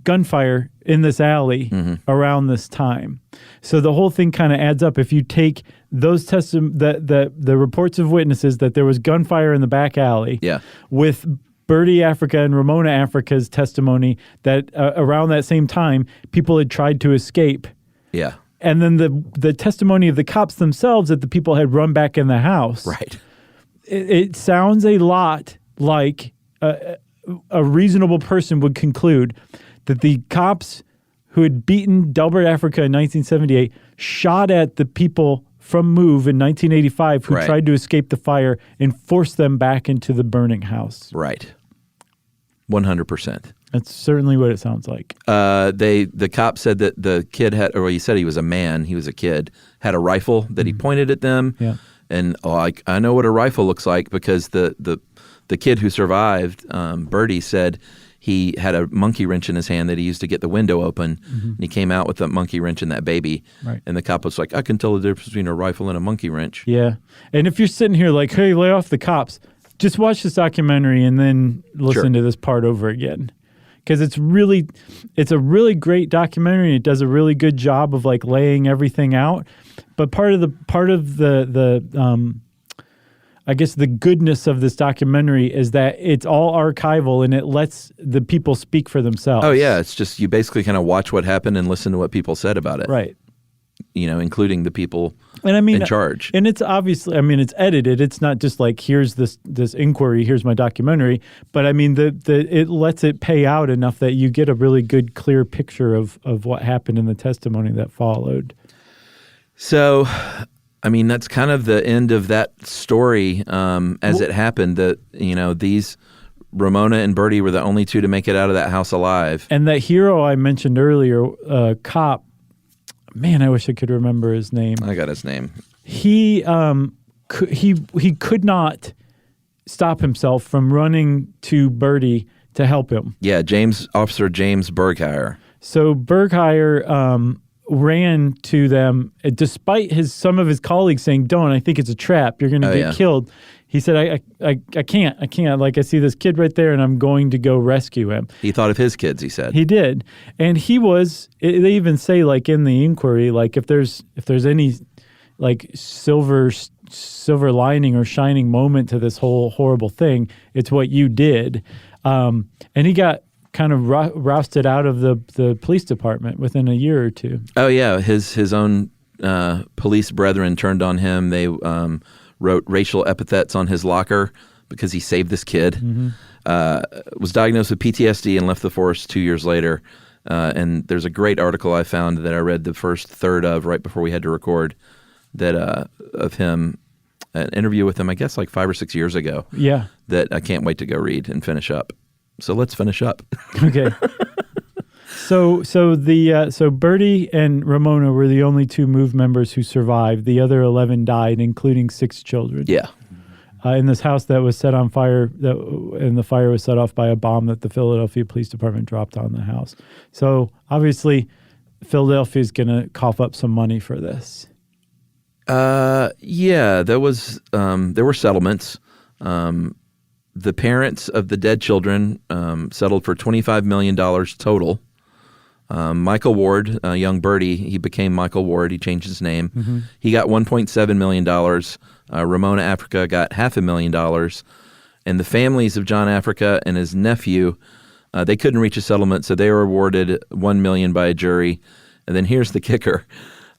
gunfire in this alley around this time. So the whole thing kind of adds up. If you take those the reports of witnesses that there was gunfire in the back alley, with Birdie Africa and Ramona Africa's testimony that around that same time people had tried to escape. Yeah. And then the testimony of the cops themselves that the people had run back in the house. Right. It sounds a lot like a reasonable person would conclude that the cops who had beaten Delbert Africa in 1978 shot at the people from MOVE in 1985 who tried to escape the fire and forced them back into the burning house. Right. 100%. That's certainly what it sounds like. The cop said that the kid had, or he said he was a man, he was a kid, had a rifle that he pointed at them. Yeah. And I know what a rifle looks like because the kid who survived, Birdie, said he had a monkey wrench in his hand that he used to get the window open, and he came out with the monkey wrench and that baby. Right. And the cop was like, I can tell the difference between a rifle and a monkey wrench. Yeah. And if you're sitting here like, hey, lay off the cops, just watch this documentary and then listen to this part over again. Because it's a really great documentary. It does a really good job of like laying everything out. But part of the I guess the goodness of this documentary is that it's all archival and it lets the people speak for themselves. Oh yeah, it's just you basically kind of watch what happened and listen to what people said about it. Right. Including the people in charge. And it's obviously, it's edited. It's not just like, here's this inquiry, here's my documentary. But it lets it pay out enough that you get a really good, clear picture of what happened in the testimony that followed. So, that's kind of the end of that story as it happened. That these Ramona and Bertie were the only two to make it out of that house alive. And that hero I mentioned earlier, cop. Man, I wish I could remember his name. I got his name. He could not stop himself from running to Bertie to help him. Yeah, Officer James Bergheyer. So Bergheyer ran to them, despite some of his colleagues saying, "Don't! I think it's a trap. You're going to get killed." He said, I can't. Like, I see this kid right there, and I'm going to go rescue him. He thought of his kids, he said. He did. And they even say, like, in the inquiry, like, if there's any, like, silver lining or shining moment to this whole horrible thing, it's what you did. And he got kind of rousted out of the police department within a year or two. Oh, yeah. His own police brethren turned on him. They wrote racial epithets on his locker because he saved this kid. Was diagnosed with PTSD and left the force 2 years later. And there's a great article I found that I read the first third of right before we had to record that of him, an interview with him, I guess like 5 or 6 years ago. Yeah. That I can't wait to go read and finish up. So let's finish up. Okay. So Bertie and Ramona were the only two MOVE members who survived. The other 11 died, including 6 children. Yeah. In this house that was set on fire, and the fire was set off by a bomb that the Philadelphia Police Department dropped on the house. So obviously, Philadelphia is going to cough up some money for this. Yeah, there were settlements. The parents of the dead children settled for $25 million total. Michael Ward, young Bertie, he became Michael Ward. He changed his name. He got $1.7 million. Ramona Africa got $500,000. And the families of John Africa and his nephew, they couldn't reach a settlement, so they were awarded $1 million by a jury. And then here's the kicker.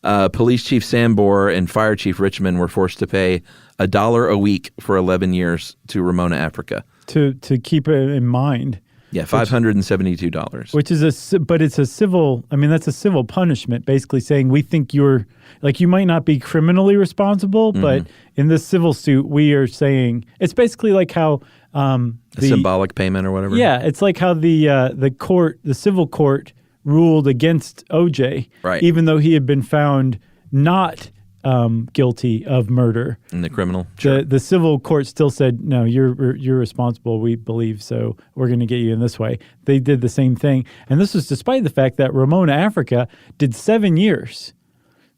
Police Chief Sambor and Fire Chief Richmond were forced to pay $1 a week for 11 years to Ramona Africa. To keep it in mind. Yeah, $572. Which is but it's a civil, that's a civil punishment, basically saying we think you might not be criminally responsible, but in this civil suit, we are saying, it's basically like how a symbolic payment or whatever. Yeah, it's like how the civil court ruled against OJ, right, even though he had been found not guilty of murder. In the criminal, sure. The civil court still said, no, you're responsible, we believe, so we're going to get you in this way. They did the same thing. And this was despite the fact that Ramona Africa did 7 years.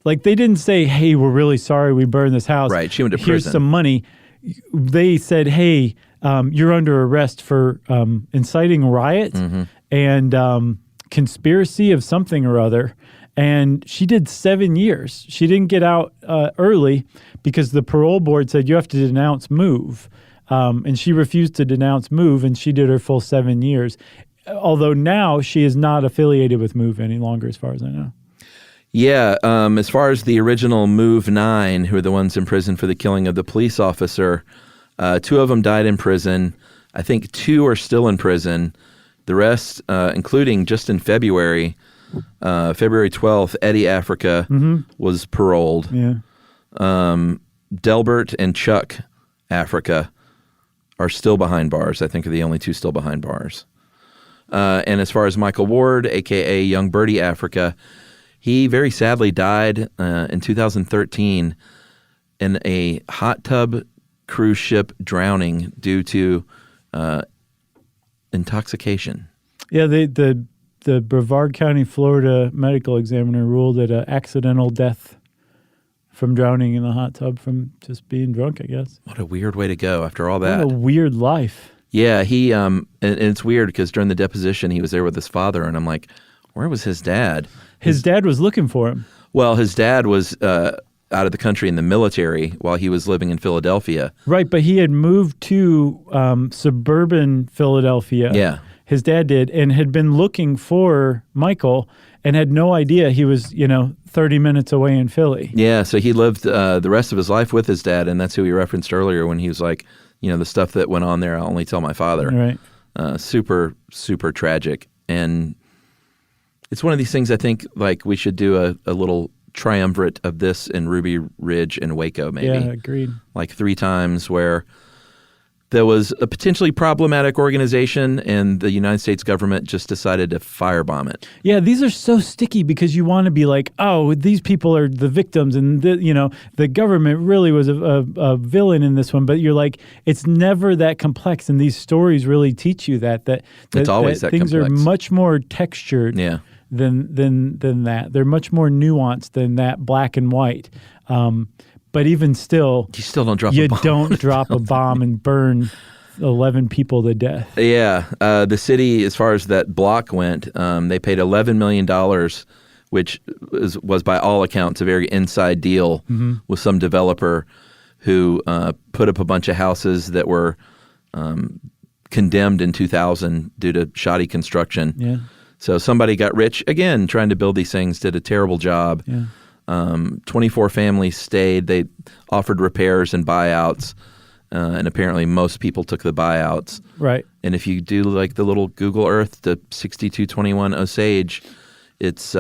Like, they didn't say, hey, we're really sorry we burned this house. Right, she went to prison. Here's some money. They said, hey, you're under arrest for inciting riot and conspiracy of something or other. And she did 7 years. She didn't get out early because the parole board said you have to denounce MOVE. And she refused to denounce MOVE, and she did her full 7 years. Although now she is not affiliated with MOVE any longer, as far as I know. Yeah, as far as the original MOVE 9, who are the ones in prison for the killing of the police officer, 2 of them died in prison. I think 2 are still in prison. The rest, including just in February 12th, Eddie Africa was paroled. Yeah. Delbert and Chuck Africa are still behind bars. I think are the only 2 still behind bars. And as far as Michael Ward, a.k.a. Young Bertie Africa, he very sadly died in 2013 in a hot tub cruise ship drowning due to intoxication. Yeah, the Brevard County, Florida medical examiner ruled it an accidental death from drowning in the hot tub from just being drunk, I guess. What a weird way to go after all that. What a weird life. Yeah, he and it's weird because during the deposition he was there with his father, and I'm like, where was his dad? His dad was looking for him. Well, his dad was out of the country in the military while he was living in Philadelphia. Right, but he had moved to suburban Philadelphia. Yeah. His dad did, and had been looking for Michael and had no idea he was, 30 minutes away in Philly. Yeah, so he lived the rest of his life with his dad, and that's who he referenced earlier when he was like, the stuff that went on there, I'll only tell my father. Right. Super, super tragic. And it's one of these things I think like we should do a little triumvirate of this in Ruby Ridge and Waco, maybe. Yeah, agreed. Like 3 times where there was a potentially problematic organization and the United States government just decided to firebomb it. Yeah, these are so sticky because you want to be like, oh, these people are the victims and, the government really was a villain in this one. But you're like, it's never that complex. And these stories really teach you that it's always that things complex. Are much more textured than that. They're much more nuanced than that black and white. But even still, you still don't drop you a bomb. don't drop a bomb and burn 11 people to death. Yeah. The city, as far as that block went, they paid $11 million, which was by all accounts a very inside deal with some developer who put up a bunch of houses that were condemned in 2000 due to shoddy construction. Yeah. So somebody got rich, again, trying to build these things, did a terrible job. Yeah. 24 families stayed. They offered repairs and buyouts, and apparently most people took the buyouts. Right. And if you do like the little Google Earth, the 6221 Osage, it's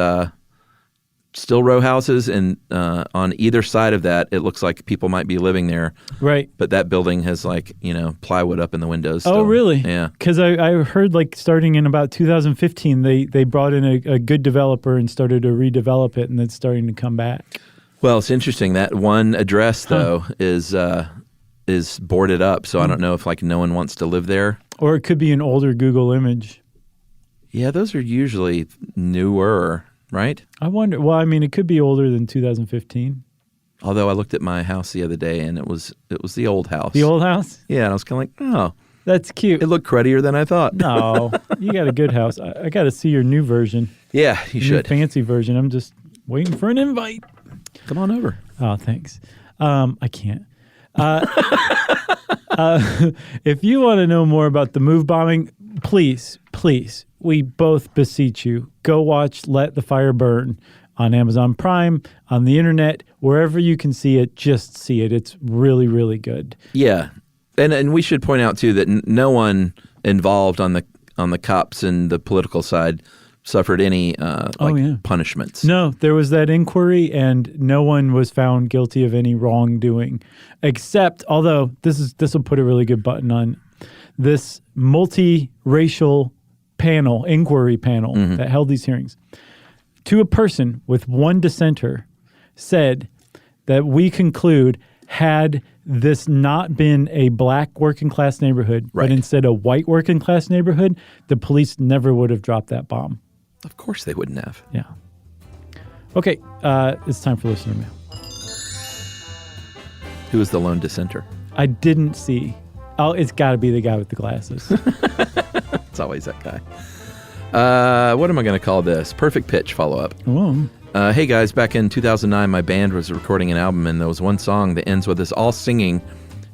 still row houses, and on either side of that, it looks like people might be living there. Right. But that building has plywood up in the windows still. Oh, really? Yeah. Because I heard starting in about 2015, they brought in a good developer and started to redevelop it, and it's starting to come back. Well, it's interesting. That one address, though, is boarded up, so I don't know if no one wants to live there. Or it could be an older Google image. Yeah, those are usually newer, right? I wonder. Well, I mean, it could be older than 2015. Although I looked at my house the other day, and it was the old house. The old house? Yeah, and I was kind of like, oh. That's cute. It looked cruddier than I thought. No, you got a good house. I got to see your new version. Yeah, you should. New fancy version. I'm just waiting for an invite. Come on over. Oh, thanks. I can't. If you want to know more about the move bombing, please, we both beseech you, go watch Let the Fire Burn on Amazon Prime, on the internet, wherever you can see it, just see it. It's really, really good. Yeah. And we should point out, too, that no one involved on the cops and the political side suffered any punishments. No, there was that inquiry, and no one was found guilty of any wrongdoing, except, although this will put a really good button on this multiracial inquiry panel that held these hearings. To a person with one dissenter, said that we conclude, had this not been a black working class neighborhood, right, but instead a white working class neighborhood, the police never would have dropped that bomb. Of course they wouldn't have. Yeah. Okay, it's time for listener mail. Who is the lone dissenter? I didn't see. Oh, it's got to be the guy with the glasses. It's always that guy. What am I going to call this? Perfect pitch follow-up. Oh. Hey guys, back in 2009, my band was recording an album, and there was one song that ends with us all singing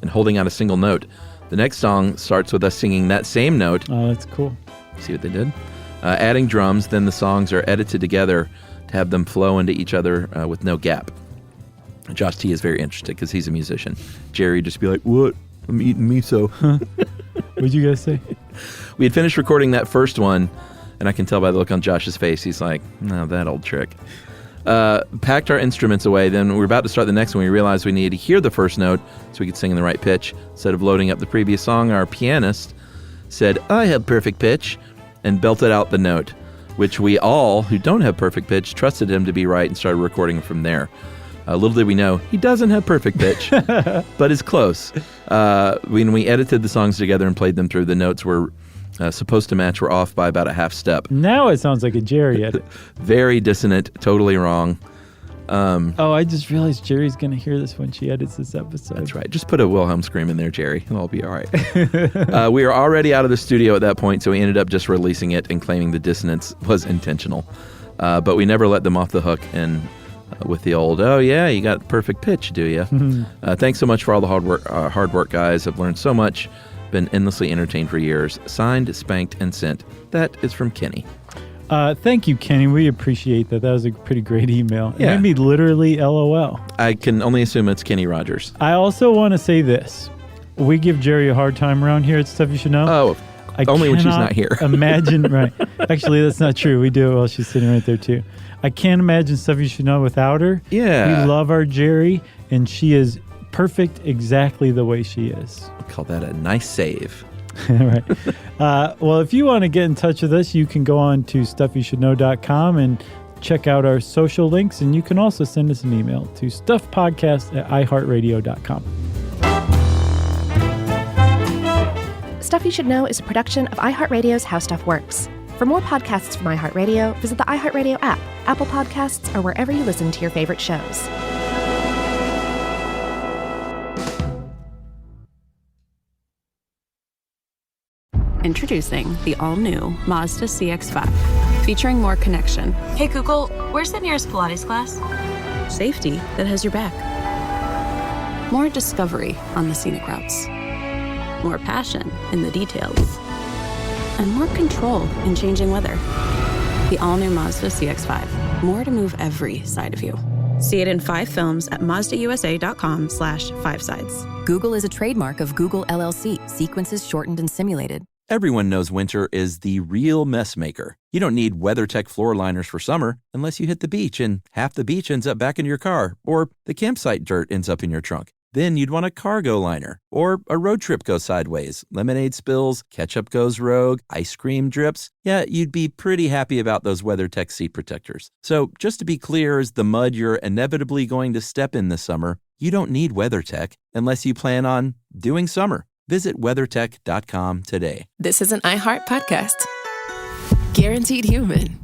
and holding out a single note. The next song starts with us singing that same note. Oh, that's cool. See what they did? Adding drums, then the songs are edited together to have them flow into each other with no gap. Josh T is very interested because he's a musician. Jerry would just be like, what? I'm eating miso. What'd you guys say? We had finished recording that first one, and I can tell by the look on Josh's face, he's like, no, that old trick. Packed our instruments away, then we were about to start the next one. We realized we needed to hear the first note so we could sing in the right pitch. Instead of loading up the previous song, our pianist said, I have perfect pitch, and belted out the note, which we all, who don't have perfect pitch, trusted him to be right and started recording from there. Little did we know, he doesn't have perfect pitch, but is close. When we edited the songs together and played them through, the notes were supposed to match were off by about a half step. Now it sounds like a Jerry edit. Very dissonant, totally wrong. I just realized Jerry's going to hear this when she edits this episode. That's right. Just put a Wilhelm scream in there, Jerry. It'll all be all right. We were already out of the studio at that point, so we ended up just releasing it and claiming the dissonance was intentional. But we never let them off the hook and with the old, oh, yeah, you got perfect pitch, do you? Thanks so much for all the hard work, guys. I've learned so much. Been endlessly entertained for years. Signed, spanked, and sent. That is from Kenny. Thank you, Kenny. We appreciate that. That was a pretty great email. Yeah. It made me literally LOL. I can only assume it's Kenny Rogers. I also want to say this. We give Jerry a hard time around here at Stuff You Should Know. Oh, only when she's not here. Imagine, right. Actually, that's not true. We do it while she's sitting right there, too. I can't imagine Stuff You Should Know without her. Yeah. We love our Jerry, and she is perfect exactly the way she is. I'll call that a nice save. Right. Well, if you want to get in touch with us, you can go on to stuffyoushouldknow.com and check out our social links. And you can also send us an email to stuffpodcast@iheartradio.com. Stuff You Should Know is a production of iHeartRadio's How Stuff Works. For more podcasts from iHeartRadio, visit the iHeartRadio app, Apple Podcasts, or wherever you listen to your favorite shows. Introducing the all-new Mazda CX-5, featuring more connection, Hey Google, where's the nearest Pilates class? safety that has your back, more discovery on the scenic routes, more passion in the details, and more control in changing weather. The all-new Mazda CX-5, more to move every side of you. See it in 5 films at MazdaUSA.com/5sides. Google is a trademark of Google LLC. Sequences shortened and simulated. Everyone knows winter is the real mess maker. You don't need WeatherTech floor liners for summer unless you hit the beach and half the beach ends up back in your car, or the campsite dirt ends up in your trunk. Then you'd want a cargo liner, or a road trip goes sideways, lemonade spills, ketchup goes rogue, ice cream drips. Yeah, you'd be pretty happy about those WeatherTech seat protectors. So just to be clear, as the mud you're inevitably going to step in this summer, you don't need WeatherTech unless you plan on doing summer. Visit WeatherTech.com today. This is an iHeart podcast. Guaranteed human.